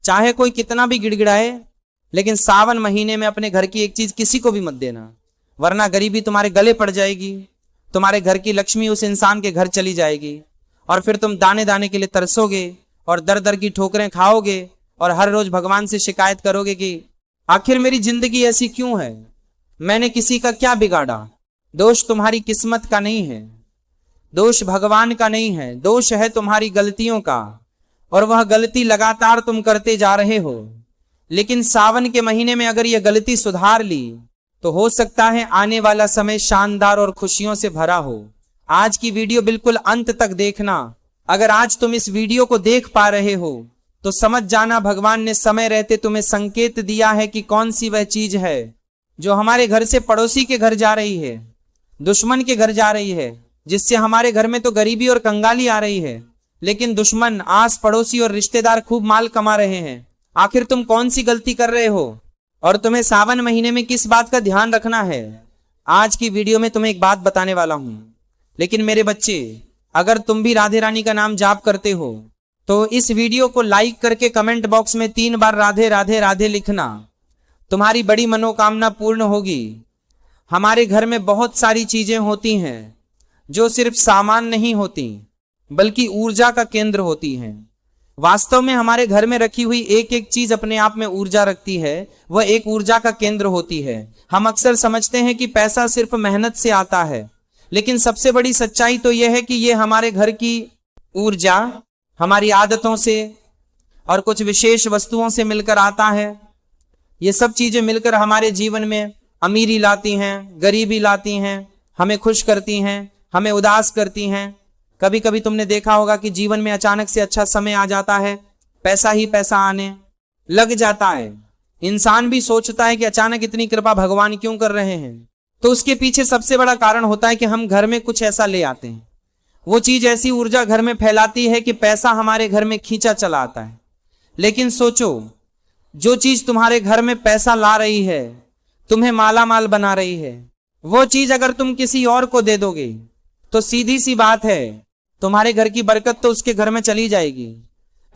चाहे कोई कितना भी गिड़गिड़ाए, लेकिन सावन महीने में अपने घर की एक चीज किसी को भी मत देना, वरना गरीबी तुम्हारे गले पड़ जाएगी, तुम्हारे घर की लक्ष्मी उस इंसान के घर चली जाएगी और फिर तुम दाने दाने के लिए तरसोगे और दर दर की ठोकरें खाओगे और हर रोज भगवान से शिकायत करोगे कि आखिर मेरी जिंदगी ऐसी क्यों है, मैंने किसी का क्या बिगाड़ा। दोष तुम्हारी किस्मत का नहीं है, दोष भगवान का नहीं है, दोष है तुम्हारी गलतियों का, और वह गलती लगातार तुम करते जा रहे हो। लेकिन सावन के महीने में अगर यह गलती सुधार ली तो हो सकता है आने वाला समय शानदार और खुशियों से भरा हो। आज की वीडियो बिल्कुल अंत तक देखना। अगर आज तुम इस वीडियो को देख पा रहे हो तो समझ जाना भगवान ने समय रहते तुम्हें संकेत दिया है कि कौन सी वह चीज है जो हमारे घर से पड़ोसी के घर जा रही है, दुश्मन के घर जा रही है, जिससे हमारे घर में तो गरीबी और कंगाली आ रही है, लेकिन दुश्मन, आस पड़ोसी और रिश्तेदार खूब माल कमा रहे हैं। आखिर तुम कौन सी गलती कर रहे हो और तुम्हें सावन महीने में किस बात का ध्यान रखना है, आज की वीडियो में तुम्हें एक बात बताने वाला हूं। लेकिन मेरे बच्चे, अगर तुम भी राधे रानी का नाम जाप करते हो तो इस वीडियो को लाइक करके कमेंट बॉक्स में 3 बार राधे राधे राधे लिखना। तुम्हारी बड़ी मनोकामना पूर्ण होगी। हमारे घर में बहुत सारी चीजें होती हैं जो सिर्फ सामान नहीं होती बल्कि ऊर्जा का केंद्र होती हैं। वास्तव में हमारे घर में रखी हुई एक एक चीज अपने आप में ऊर्जा रखती है, वह एक ऊर्जा का केंद्र होती है। हम अक्सर समझते हैं कि पैसा सिर्फ मेहनत से आता है, लेकिन सबसे बड़ी सच्चाई तो यह है कि यह हमारे घर की ऊर्जा हमारी आदतों से और कुछ विशेष वस्तुओं से मिलकर आता है। ये सब चीजें मिलकर हमारे जीवन में अमीरी लाती हैं, गरीबी लाती हैं, हमें खुश करती हैं, हमें उदास करती हैं। कभी कभी तुमने देखा होगा कि जीवन में अचानक से अच्छा समय आ जाता है, पैसा ही पैसा आने लग जाता है। इंसान भी सोचता है कि अचानक इतनी कृपा भगवान क्यों कर रहे हैं। तो उसके पीछे सबसे बड़ा कारण होता है कि हम घर में कुछ ऐसा ले आते हैं, वो चीज ऐसी ऊर्जा घर में फैलाती है कि पैसा हमारे घर में खींचा चला आता है। लेकिन सोचो, जो चीज तुम्हारे घर में पैसा ला रही है, तुम्हें माला माल बना रही है, वो चीज अगर तुम किसी और को दे दोगे तो सीधी सी बात है तुम्हारे घर की बरकत तो उसके घर में चली जाएगी।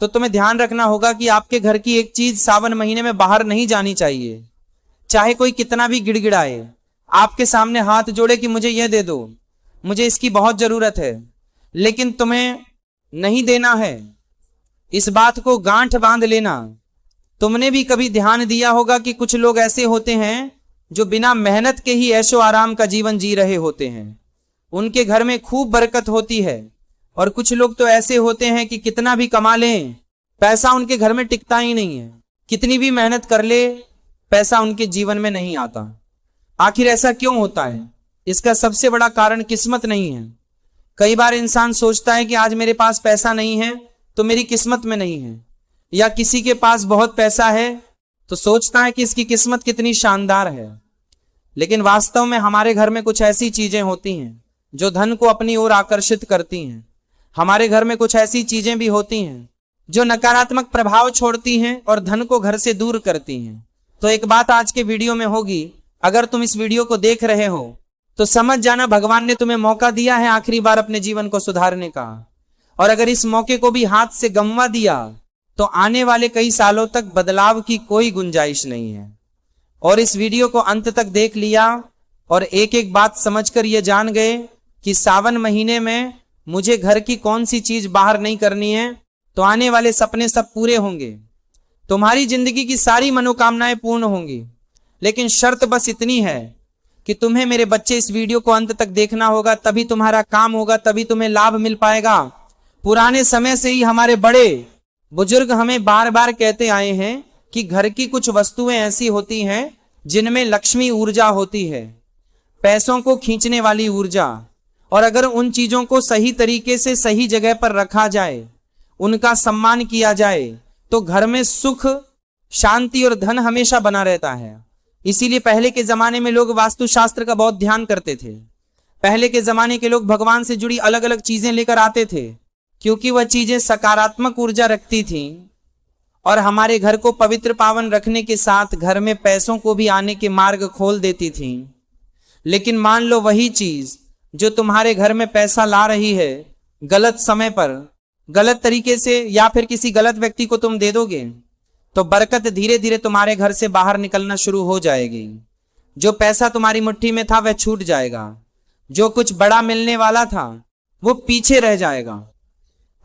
तो तुम्हें ध्यान रखना होगा कि आपके घर की एक चीज सावन महीने में बाहर नहीं जानी चाहिए। चाहे कोई कितना भी गिड़गिड़ाए, आपके सामने हाथ जोड़े कि मुझे यह दे दो, मुझे इसकी बहुत जरूरत है, लेकिन तुम्हें नहीं देना है। इस बात को गांठ बांध लेना। तुमने भी कभी ध्यान दिया होगा कि कुछ लोग ऐसे होते हैं जो बिना मेहनत के ही ऐशो आराम का जीवन जी रहे होते हैं, उनके घर में खूब बरकत होती है। और कुछ लोग तो ऐसे होते हैं कि कितना भी कमा लें, पैसा उनके घर में टिकता ही नहीं है, कितनी भी मेहनत कर ले, पैसा उनके जीवन में नहीं आता। आखिर ऐसा क्यों होता है? इसका सबसे बड़ा कारण किस्मत नहीं है। कई बार इंसान सोचता है कि आज मेरे पास पैसा नहीं है तो मेरी किस्मत में नहीं है, या किसी के पास बहुत पैसा है तो सोचता है कि इसकी किस्मत कितनी शानदार है। लेकिन वास्तव में हमारे घर में कुछ ऐसी चीजें होती हैं जो धन को अपनी ओर आकर्षित करती हैं। हमारे घर में कुछ ऐसी चीजें भी होती हैं जो नकारात्मक प्रभाव छोड़ती हैं और धन को घर से दूर करती हैं। तो एक बात आज के वीडियो में होगी, अगर तुम इस वीडियो को देख रहे हो तो समझ जाना भगवान ने तुम्हें मौका दिया है आखिरी बार अपने जीवन को सुधारने का। और अगर इस मौके को भी हाथ से गंवा दिया तो आने वाले कई सालों तक बदलाव की कोई गुंजाइश नहीं है। और इस वीडियो को अंत तक देख लिया और एक एक बात समझकर ये जान गए कि सावन महीने में मुझे घर की कौन सी चीज बाहर नहीं करनी है, तो आने वाले सपने सब पूरे होंगे, तुम्हारी जिंदगी की सारी मनोकामनाएं पूर्ण होंगी। लेकिन शर्त बस इतनी है कि तुम्हें मेरे बच्चे इस वीडियो को अंत तक देखना होगा, तभी तुम्हारा काम होगा, तभी तुम्हें लाभ मिल पाएगा। पुराने समय से ही हमारे बड़े बुजुर्ग हमें बार बार कहते आए हैं कि घर की कुछ वस्तुएं ऐसी होती हैं जिनमें लक्ष्मी ऊर्जा होती है, पैसों को खींचने वाली ऊर्जा। और अगर उन चीजों को सही तरीके से सही जगह पर रखा जाए, उनका सम्मान किया जाए, तो घर में सुख, शांति और धन हमेशा बना रहता है। इसीलिए पहले के जमाने में लोग वास्तुशास्त्र का बहुत ध्यान करते थे। पहले के जमाने के लोग भगवान से जुड़ी अलग अलग चीजें लेकर आते थे, क्योंकि वह चीजें सकारात्मक ऊर्जा रखती थीं और हमारे घर को पवित्र पावन रखने के साथ घर में पैसों को भी आने के मार्ग खोल देती थीं। लेकिन मान लो वही चीज जो तुम्हारे घर में पैसा ला रही है, गलत समय पर, गलत तरीके से या फिर किसी गलत व्यक्ति को तुम दे दोगे, तो बरकत धीरे धीरे तुम्हारे घर से बाहर निकलना शुरू हो जाएगी। जो पैसा तुम्हारी मुट्ठी में था वह छूट जाएगा। जो कुछ बड़ा मिलने वाला था वो पीछे रह जाएगा।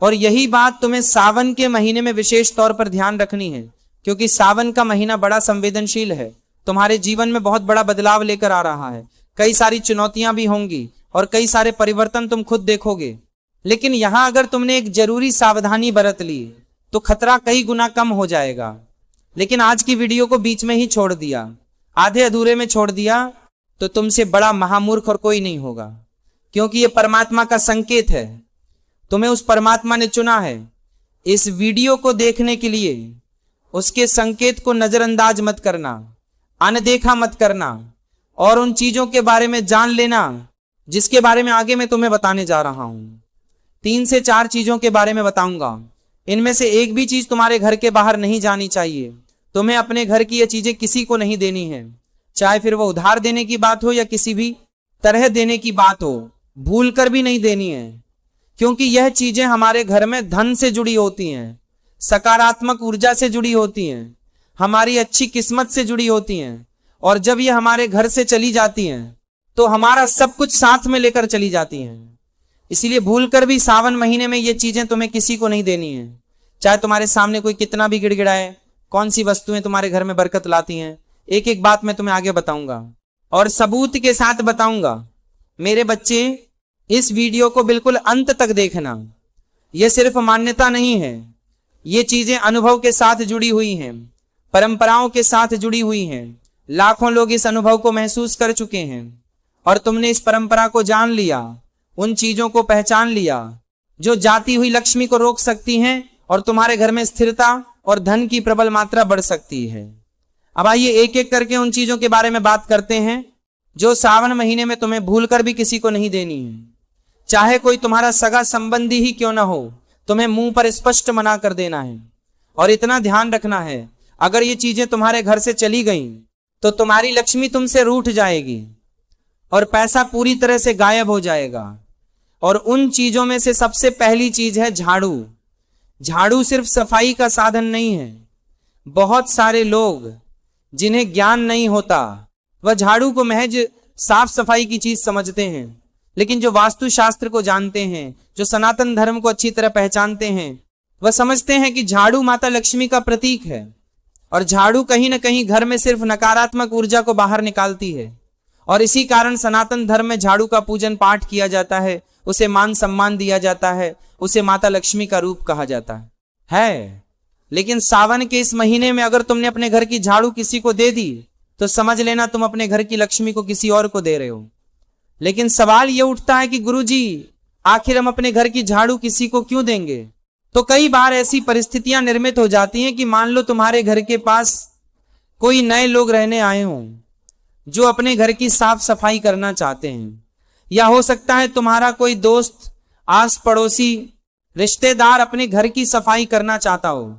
और यही बात तुम्हें सावन के महीने में विशेष तौर पर ध्यान रखनी है, क्योंकि सावन का महीना बड़ा संवेदनशील है। तुम्हारे जीवन में बहुत बड़ा बदलाव लेकर आ रहा है। कई सारी चुनौतियां भी होंगी और कई सारे परिवर्तन तुम खुद देखोगे। लेकिन यहां अगर तुमने एक जरूरी सावधानी बरत ली तो खतरा कई गुना कम हो जाएगा। लेकिन आज की वीडियो को बीच में ही छोड़ दिया, आधे अधूरे में छोड़ दिया, तो तुमसे बड़ा महामूर्ख और कोई नहीं होगा, क्योंकि ये परमात्मा का संकेत है। तुम्हें उस परमात्मा ने चुना है इस वीडियो को देखने के लिए। उसके संकेत को नजरअंदाज मत करना, अनदेखा मत करना, और उन चीजों के बारे में जान लेना जिसके बारे में आगे मैं तुम्हें बताने जा रहा हूं। 3 से 4 चीजों के बारे में बताऊंगा। इनमें से एक भी चीज तुम्हारे घर के बाहर नहीं जानी चाहिए। तुम्हें अपने घर की ये चीजें किसी को नहीं देनी है, चाहे फिर वो उधार देने की बात हो या किसी भी तरह देने की बात हो, भूल कर भी नहीं देनी है। क्योंकि यह चीजें हमारे घर में धन से जुड़ी होती हैं, सकारात्मक ऊर्जा से जुड़ी होती हैं, हमारी अच्छी किस्मत से जुड़ी होती हैं। और जब ये हमारे घर से चली जाती हैं तो हमारा सब कुछ साथ में लेकर चली जाती हैं। इसलिए भूलकर भी सावन महीने में ये चीजें तुम्हें किसी को नहीं देनी है। चाहे तुम्हारे सामने कोई कितना भी गिड़गिड़ाए, कौन सी वस्तुएं तुम्हारे घर में बरकत लाती हैं, एक एक बात मैं तुम्हें आगे बताऊंगा और सबूत के साथ बताऊंगा। मेरे बच्चे, इस वीडियो को बिल्कुल अंत तक देखना। यह सिर्फ मान्यता नहीं है, ये चीजें अनुभव के साथ जुड़ी हुई हैं, परंपराओं के साथ जुड़ी हुई हैं। लाखों लोग इस अनुभव को महसूस कर चुके हैं और तुमने इस परंपरा को जान लिया, उन चीजों को पहचान लिया जो जाती हुई लक्ष्मी को रोक सकती हैं और तुम्हारे घर में स्थिरता और धन की प्रबल मात्रा बढ़ सकती है। अब आइए एक एक करके उन चीजों के बारे में बात करते हैं जो सावन महीने में तुम्हें भूलकर भी किसी को नहीं देनी है। चाहे कोई तुम्हारा सगा संबंधी ही क्यों ना हो, तुम्हें मुंह पर स्पष्ट मना कर देना है। और इतना ध्यान रखना है, अगर ये चीजें तुम्हारे घर से चली गईं तो तुम्हारी लक्ष्मी तुमसे रूठ जाएगी और पैसा पूरी तरह से गायब हो जाएगा। और उन चीजों में से सबसे पहली चीज है झाड़ू। झाड़ू सिर्फ सफाई का साधन नहीं है। बहुत सारे लोग जिन्हें ज्ञान नहीं होता वह झाड़ू को महज साफ सफाई की चीज समझते हैं, लेकिन जो वास्तुशास्त्र को जानते हैं, जो सनातन धर्म को अच्छी तरह पहचानते हैं, वह समझते हैं कि झाड़ू माता लक्ष्मी का प्रतीक है और झाड़ू कहीं ना कहीं घर में सिर्फ नकारात्मक ऊर्जा को बाहर निकालती है। और इसी कारण सनातन धर्म में झाड़ू का पूजन पाठ किया जाता है, उसे मान सम्मान दिया जाता है, उसे माता लक्ष्मी का रूप कहा जाता है। लेकिन सावन के इस महीने में अगर तुमने अपने घर की झाड़ू किसी को दे दी तो समझ लेना तुम अपने घर की लक्ष्मी को किसी और को दे रहे हो। लेकिन सवाल यह उठता है कि गुरुजी, आखिर हम अपने घर की झाड़ू किसी को क्यों देंगे? तो कई बार ऐसी परिस्थितियां निर्मित हो जाती हैं कि मान लो तुम्हारे घर के पास कोई नए लोग रहने आए हों जो अपने घर की साफ सफाई करना चाहते हैं, या हो सकता है तुम्हारा कोई दोस्त, आस पड़ोसी, रिश्तेदार अपने घर की सफाई करना चाहता हो,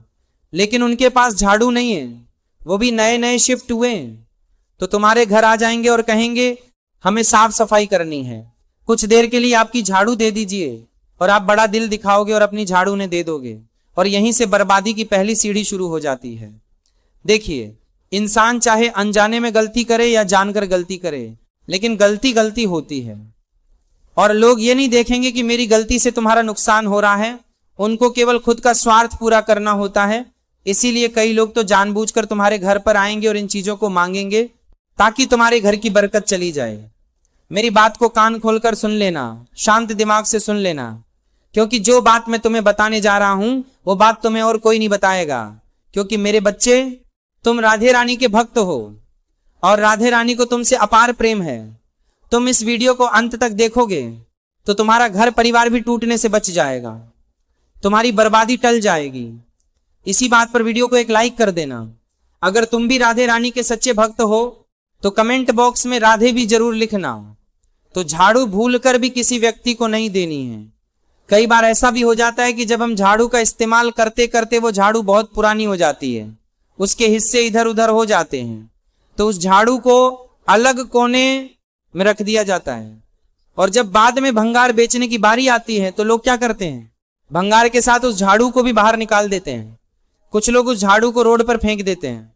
लेकिन उनके पास झाड़ू नहीं है, वो भी नए नए शिफ्ट हुए हैं, तो तुम्हारे घर आ जाएंगे और कहेंगे हमें साफ सफाई करनी है। कुछ देर के लिए आपकी झाड़ू दे दीजिए और आप बड़ा दिल दिखाओगे और अपनी झाड़ू उन्हें दे दोगे, और यहीं से बर्बादी की पहली सीढ़ी शुरू हो जाती है। देखिए, इंसान चाहे अनजाने में गलती करे या जानकर गलती करे, लेकिन गलती गलती होती है। और लोग ये नहीं देखेंगे कि मेरी गलती से तुम्हारा नुकसान हो रहा है, उनको केवल खुद का स्वार्थ पूरा करना होता है। इसीलिए कई लोग तो जानबूझकर तुम्हारे घर पर आएंगे और इन चीजों को मांगेंगे ताकि तुम्हारे घर की बरकत चली जाए। मेरी बात को कान खोलकर सुन लेना, शांत दिमाग से सुन लेना, क्योंकि जो बात मैं तुम्हें बताने जा रहा हूं वो बात तुम्हें और कोई नहीं बताएगा। क्योंकि मेरे बच्चे, तुम राधे रानी के भक्त हो और राधे रानी को तुमसे अपार प्रेम है। तुम इस वीडियो को अंत तक देखोगे तो तुम्हारा घर परिवार भी टूटने से बच जाएगा, तुम्हारी बर्बादी टल जाएगी। इसी बात पर वीडियो को एक लाइक कर देना। अगर तुम भी राधे रानी के सच्चे भक्त हो तो कमेंट बॉक्स में राधे भी जरूर लिखना। तो झाड़ू भूलकर भी किसी व्यक्ति को नहीं देनी है। कई बार ऐसा भी हो जाता है कि जब हम झाड़ू का इस्तेमाल करते करते वो झाड़ू बहुत पुरानी हो जाती है, उसके हिस्से इधर उधर हो जाते हैं, तो उस झाड़ू को अलग कोने में रख दिया जाता है। और जब बाद में भंगार बेचने की बारी आती है तो लोग क्या करते हैं, भंगार के साथ उस झाड़ू को भी बाहर निकाल देते हैं। कुछ लोग उस झाड़ू को रोड पर फेंक देते हैं।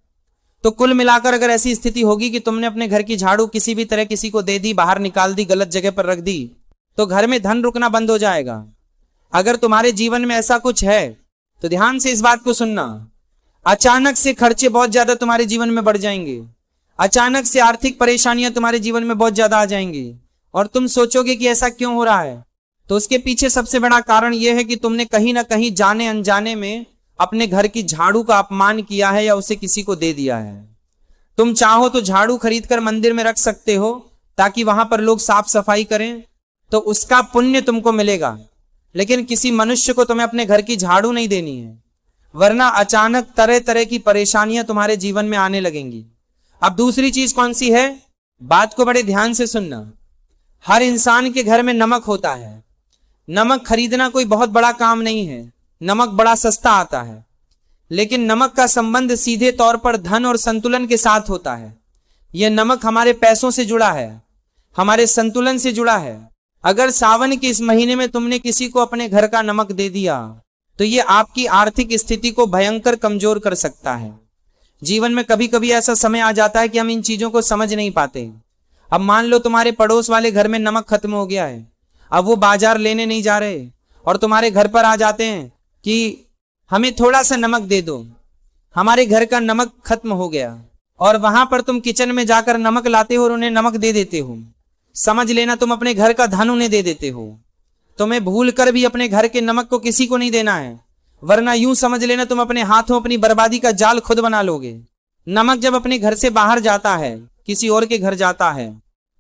तो कुल मिलाकर अगर ऐसी स्थिति होगी कि तुमने अपने घर की झाड़ू किसी भी तरह किसी को दे दी, बाहर निकाल दी, गलत जगह पर रख दी, तो घर में धन रुकना बंद हो जाएगा। अगर तुम्हारे जीवन में ऐसा कुछ है तो ध्यान से इस बात को सुनना। अचानक से खर्चे बहुत ज्यादा तुम्हारे जीवन में बढ़ जाएंगे, अचानक से आर्थिक परेशानियां तुम्हारे जीवन में बहुत ज्यादा आ जाएंगी और तुम सोचोगे कि ऐसा क्यों हो रहा है। तो उसके पीछे सबसे बड़ा कारण यह है कि तुमने कहीं ना कहीं जाने अनजाने में अपने घर की झाड़ू का अपमान किया है या उसे किसी को दे दिया है। तुम चाहो तो झाड़ू खरीदकर मंदिर में रख सकते हो ताकि वहां पर लोग साफ सफाई करें, तो उसका पुण्य तुमको मिलेगा, लेकिन किसी मनुष्य को तुम्हें अपने घर की झाड़ू नहीं देनी है, वरना अचानक तरह तरह की परेशानियां तुम्हारे जीवन में आने लगेंगी। अब दूसरी चीज कौन सी है, बात को बड़े ध्यान से सुनना। हर इंसान के घर में नमक होता है। नमक खरीदना कोई बहुत बड़ा काम नहीं है, नमक बड़ा सस्ता आता है, लेकिन नमक का संबंध सीधे तौर पर धन और संतुलन के साथ होता है। यह नमक हमारे पैसों से जुड़ा है, हमारे संतुलन से जुड़ा है। अगर सावन के इस महीने में तुमने किसी को अपने घर का नमक दे दिया तो यह आपकी आर्थिक स्थिति को भयंकर कमजोर कर सकता है। जीवन में कभी कभी ऐसा समय आ जाता है कि हम इन चीजों को समझ नहीं पाते। अब मान लो तुम्हारे पड़ोस वाले घर में नमक खत्म हो गया है, अब वो बाजार लेने नहीं जा रहे और तुम्हारे घर पर आ जाते हैं कि हमें थोड़ा सा नमक दे दो, हमारे घर का नमक खत्म हो गया, और वहां पर तुम किचन में जाकर नमक लाते हो और उन्हें नमक दे देते हो। समझ लेना तुम अपने घर का धन उन्हें दे देते हो। तुम्हें भूल कर भी अपने घर के नमक को किसी को नहीं देना है, वरना यूं समझ लेना तुम अपने हाथों अपनी बर्बादी का जाल खुद बना लोगे। नमक जब अपने घर से बाहर जाता है, किसी और के घर जाता है,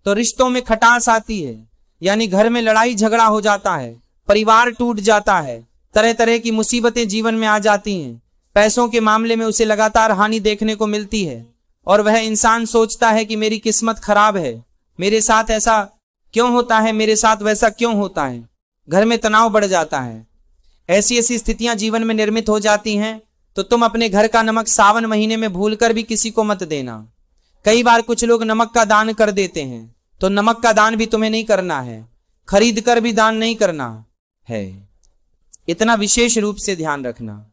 तो रिश्तों में खटास आती है, यानी घर में लड़ाई झगड़ा हो जाता है, परिवार टूट जाता है, तरह तरह की मुसीबतें जीवन में आ जाती हैं। पैसों के मामले में उसे लगातार हानि देखने को मिलती है और वह इंसान सोचता है कि मेरी किस्मत खराब है, मेरे साथ ऐसा क्यों होता है, मेरे साथ वैसा क्यों होता है। घर में तनाव बढ़ जाता है। ऐसी ऐसी स्थितियां जीवन में निर्मित हो जाती हैं। तो तुम अपने घर का नमक सावन महीने में भूलकर भी किसी को मत देना। कई बार कुछ लोग नमक का दान कर देते हैं, तो नमक का दान भी तुम्हें नहीं करना है, खरीद कर भी दान नहीं करना है। इतना विशेष रूप से ध्यान रखना।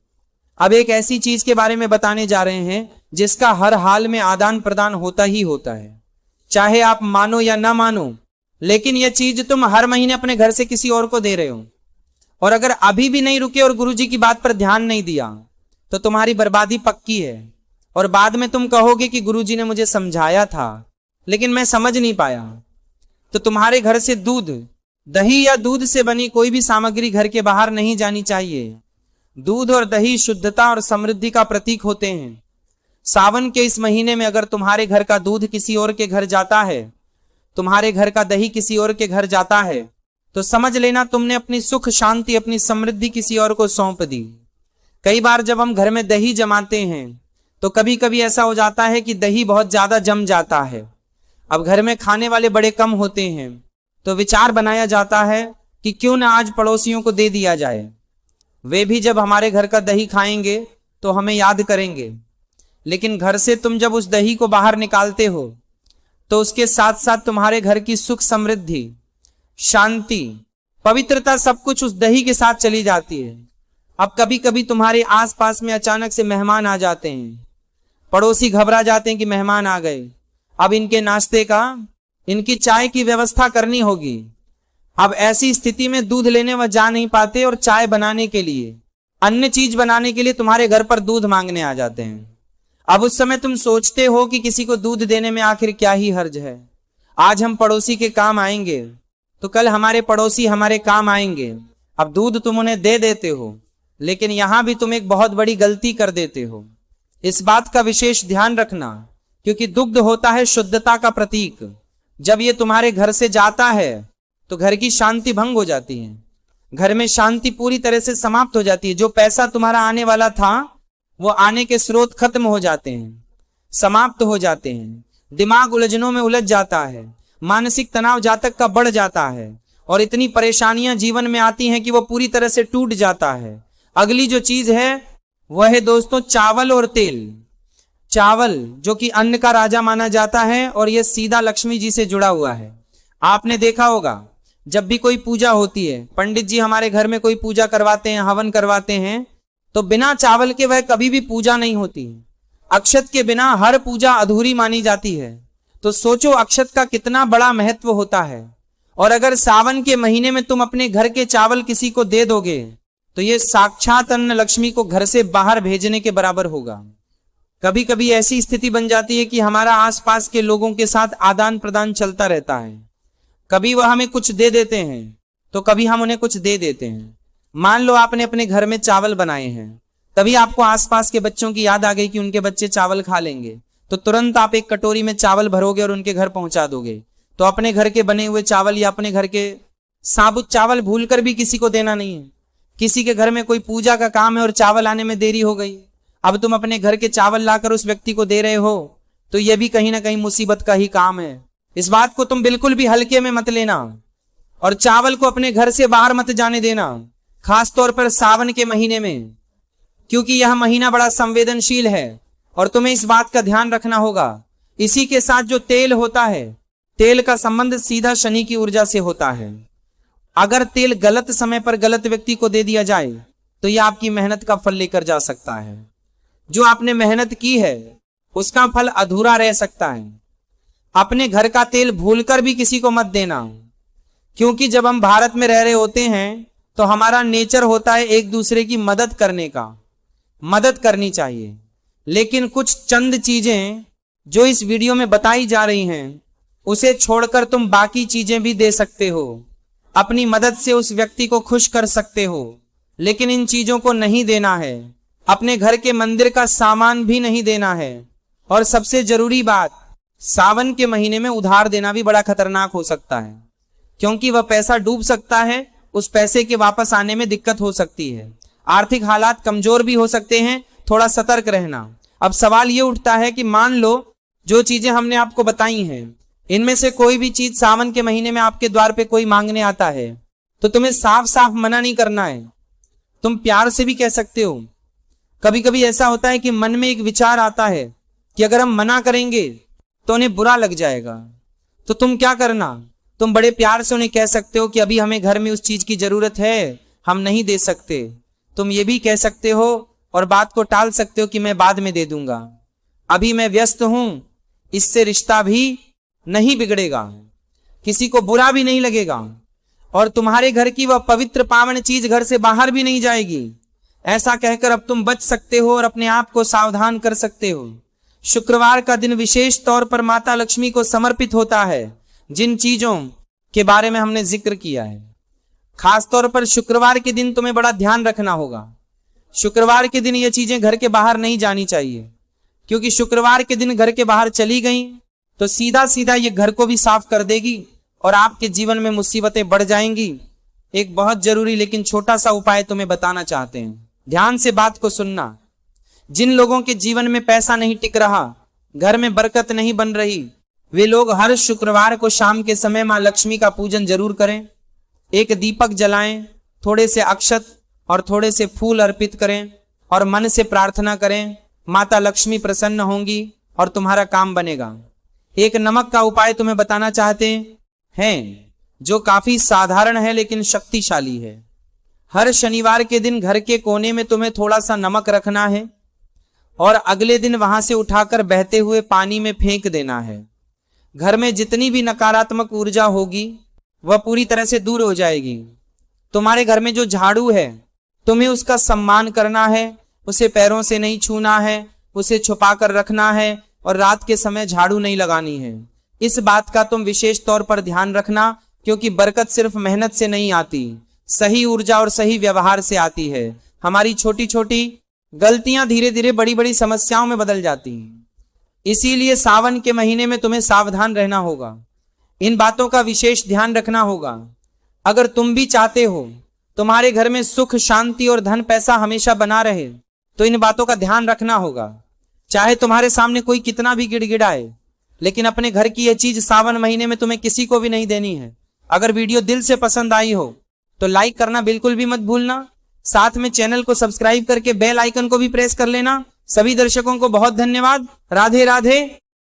अब एक ऐसी चीज के बारे में बताने जा रहे हैं जिसका हर हाल में आदान प्रदान होता ही होता है, चाहे आप मानो या ना मानो, लेकिन यह चीज तुम हर महीने अपने घर से किसी और को दे रहे हो। और अगर अभी भी नहीं रुके और गुरुजी की बात पर ध्यान नहीं दिया तो तुम्हारी बर्बादी पक्की है। और बाद में तुम कहोगे कि गुरुजी ने मुझे समझाया था लेकिन मैं समझ नहीं पाया। तो तुम्हारे घर से दूध, दही या दूध से बनी कोई भी सामग्री घर के बाहर नहीं जानी चाहिए। दूध और दही शुद्धता और समृद्धि का प्रतीक होते हैं। सावन के इस महीने में अगर तुम्हारे घर का दूध किसी और के घर जाता है, तुम्हारे घर का दही किसी और के घर जाता है, तो समझ लेना तुमने अपनी सुख शांति, अपनी समृद्धि किसी और को सौंप दी। कई बार जब हम घर में दही जमाते हैं तो कभी कभी ऐसा हो जाता है कि दही बहुत ज्यादा जम जाता है। अब घर में खाने वाले बड़े कम होते हैं, तो विचार बनाया जाता है कि क्यों ना आज पड़ोसियों को दे दिया जाए। वे भी जब हमारे घर का दही खाएंगे तो हमें याद करेंगे। लेकिन घर से तुम जब उस दही को बाहर निकालते हो तो उसके साथ साथ तुम्हारे घर की सुख समृद्धि, शांति, पवित्रता सब कुछ उस दही के साथ चली जाती है। अब कभी कभी तुम्हारे आसपास में अचानक से मेहमान आ जाते हैं, पड़ोसी घबरा जाते हैं कि मेहमान आ गए, अब इनके नाश्ते का, इनकी चाय की व्यवस्था करनी होगी। अब ऐसी स्थिति में दूध लेने वह जा नहीं पाते और चाय बनाने के लिए, अन्य चीज बनाने के लिए तुम्हारे घर पर दूध मांगने आ जाते हैं। अब उस समय तुम सोचते हो कि किसी को दूध देने में आखिर क्या ही हर्ज है। आज हम पड़ोसी के काम आएंगे तो कल हमारे पड़ोसी हमारे काम आएंगे। अब दूध तुम उन्हें दे देते हो, लेकिन यहां भी तुम एक बहुत बड़ी गलती कर देते हो। इस बात का विशेष ध्यान रखना, क्योंकि दुग्ध होता है शुद्धता का प्रतीक। जब ये तुम्हारे घर से जाता है तो घर की शांति भंग हो जाती है, घर में शांति पूरी तरह से समाप्त हो जाती है। जो पैसा तुम्हारा आने वाला था वो आने के स्रोत खत्म हो जाते हैं, समाप्त हो जाते हैं। दिमाग उलझनों में उलझ जाता है, मानसिक तनाव जातक का बढ़ जाता है और इतनी परेशानियां जीवन में आती हैं कि वो पूरी तरह से टूट जाता है। अगली जो चीज है वह है दोस्तों चावल और तेल। चावल जो कि अन्न का राजा माना जाता है और यह सीधा लक्ष्मी जी से जुड़ा हुआ है। आपने देखा होगा जब भी कोई पूजा होती है, पंडित जी हमारे घर में कोई पूजा करवाते हैं, हवन करवाते हैं, तो बिना चावल के वह कभी भी पूजा नहीं होती। अक्षत के बिना हर पूजा अधूरी मानी जाती है। तो सोचो अक्षत का कितना बड़ा महत्व होता है। और अगर सावन के महीने में तुम अपने घर के चावल किसी को दे दोगे तो ये साक्षात अन्न लक्ष्मी को घर से बाहर भेजने के बराबर होगा। कभी कभी ऐसी स्थिति बन जाती है कि हमारा आसपास के लोगों के साथ आदान प्रदान चलता रहता है। कभी वह हमें कुछ दे देते हैं तो कभी हम उन्हें कुछ दे देते हैं। मान लो आपने अपने घर में चावल बनाए हैं, तभी आपको आसपास के बच्चों की याद आ गई कि उनके बच्चे चावल खा लेंगे, तो तुरंत आप एक कटोरी में चावल भरोगे और उनके घर पहुंचा दोगे। तो अपने घर के बने हुए चावल या अपने घर के साबुत चावल भूलकर भी किसी को देना नहीं है। किसी के घर में कोई पूजा का काम है और चावल आने में देरी हो गई, अब तुम अपने घर के चावल लाकर उस व्यक्ति को दे रहे हो, तो यह भी कहीं ना कहीं मुसीबत का ही काम है। इस बात को तुम बिल्कुल भी हल्के में मत लेना और चावल को अपने घर से बाहर मत जाने देना, खास तौर पर सावन के महीने में, क्योंकि यह महीना बड़ा संवेदनशील है और तुम्हें इस बात का ध्यान रखना होगा। इसी के साथ जो तेल होता है, तेल का संबंध सीधा शनि की ऊर्जा से होता है। अगर तेल गलत समय पर गलत व्यक्ति को दे दिया जाए तो यह आपकी मेहनत का फल लेकर जा सकता है। जो आपने मेहनत की है उसका फल अधूरा रह सकता है। अपने घर का तेल भूलकर भी किसी को मत देना, क्योंकि जब हम भारत में रह रहे होते हैं तो हमारा नेचर होता है एक दूसरे की मदद करने का। मदद करनी चाहिए, लेकिन कुछ चंद चीजें जो इस वीडियो में बताई जा रही हैं उसे छोड़कर तुम बाकी चीजें भी दे सकते हो। अपनी मदद से उस व्यक्ति को खुश कर सकते हो, लेकिन इन चीजों को नहीं देना है। अपने घर के मंदिर का सामान भी नहीं देना है। और सबसे जरूरी बात, सावन के महीने में उधार देना भी बड़ा खतरनाक हो सकता है, क्योंकि वह पैसा डूब सकता है, उस पैसे के वापस आने में दिक्कत हो सकती है, आर्थिक हालात कमजोर भी हो सकते हैं। थोड़ा सतर्क रहना। अब सवाल ये उठता है कि मान लो जो चीजें हमने आपको बताई हैं, इनमें से कोई भी चीज सावन के महीने में आपके द्वार पे कोई मांगने आता है, तो तुम्हें साफ साफ मना नहीं करना है। तुम प्यार से भी कह सकते हो। कभी कभी ऐसा होता है कि मन में एक विचार आता है कि अगर हम मना करेंगे तो उन्हें बुरा लग जाएगा, तो तुम क्या करना, तुम बड़े प्यार से उन्हें कह सकते हो कि अभी हमें घर में उस चीज की जरूरत है, हम नहीं दे सकते। तुम ये भी कह सकते हो और बात को टाल सकते हो कि मैं बाद में दे दूंगा, अभी मैं व्यस्त हूं। इससे रिश्ता भी नहीं बिगड़ेगा, किसी को बुरा भी नहीं लगेगा और तुम्हारे घर की वह पवित्र पावन चीज घर से बाहर भी नहीं जाएगी। ऐसा कहकर अब तुम बच सकते हो और अपने आप को सावधान कर सकते हो। शुक्रवार का दिन विशेष तौर पर माता लक्ष्मी को समर्पित होता है। जिन चीजों के बारे में हमने जिक्र किया है, खास तौर पर शुक्रवार के दिन तुम्हें बड़ा ध्यान रखना होगा। शुक्रवार के दिन ये चीजें घर के बाहर नहीं जानी चाहिए, क्योंकि शुक्रवार के दिन घर के बाहर चली गई तो सीधा सीधा ये घर को भी साफ कर देगी और आपके जीवन में मुसीबतें बढ़ जाएंगी। एक बहुत जरूरी लेकिन छोटा सा उपाय तुम्हें बताना चाहते हैं, ध्यान से बात को सुनना। जिन लोगों के जीवन में पैसा नहीं टिक रहा, घर में बरकत नहीं बन रही, वे लोग हर शुक्रवार को शाम के समय मां लक्ष्मी का पूजन जरूर करें। एक दीपक जलाएं, थोड़े से अक्षत और थोड़े से फूल अर्पित करें और मन से प्रार्थना करें। माता लक्ष्मी प्रसन्न होंगी और तुम्हारा काम बनेगा। एक नमक का उपाय तुम्हें बताना चाहते हैं जो काफी साधारण है लेकिन शक्तिशाली है। हर शनिवार के दिन घर के कोने में तुम्हें थोड़ा सा नमक रखना है और अगले दिन वहां से उठाकर बहते हुए पानी में फेंक देना है। घर में जितनी भी नकारात्मक ऊर्जा होगी वह पूरी तरह से दूर हो जाएगी। तुम्हारे घर में जो झाड़ू है, तुम्हें उसका सम्मान करना है, उसे पैरों से नहीं छूना है, उसे छुपा कर रखना है और रात के समय झाड़ू नहीं लगानी है। इस बात का तुम विशेष तौर पर ध्यान रखना, क्योंकि बरकत सिर्फ मेहनत से नहीं आती, सही ऊर्जा और सही व्यवहार से आती है। हमारी छोटी छोटी गलतियां धीरे धीरे बड़ी बड़ी समस्याओं में बदल जाती हैं। इसीलिए सावन के महीने में तुम्हें सावधान रहना होगा, इन बातों का विशेष ध्यान रखना होगा। अगर तुम भी चाहते हो तुम्हारे घर में सुख, शांति और धन पैसा हमेशा बना रहे, तो इन बातों का ध्यान रखना होगा। चाहे तुम्हारे सामने कोई कितना भी गिड़गिड़ाए, लेकिन अपने घर की यह चीज सावन महीने में तुम्हें किसी को भी नहीं देनी है। अगर वीडियो दिल से पसंद आई हो तो लाइक करना बिल्कुल भी मत भूलना। साथ में चैनल को सब्सक्राइब करके बेल आइकन को भी प्रेस कर लेना। सभी दर्शकों को बहुत धन्यवाद। राधे राधे।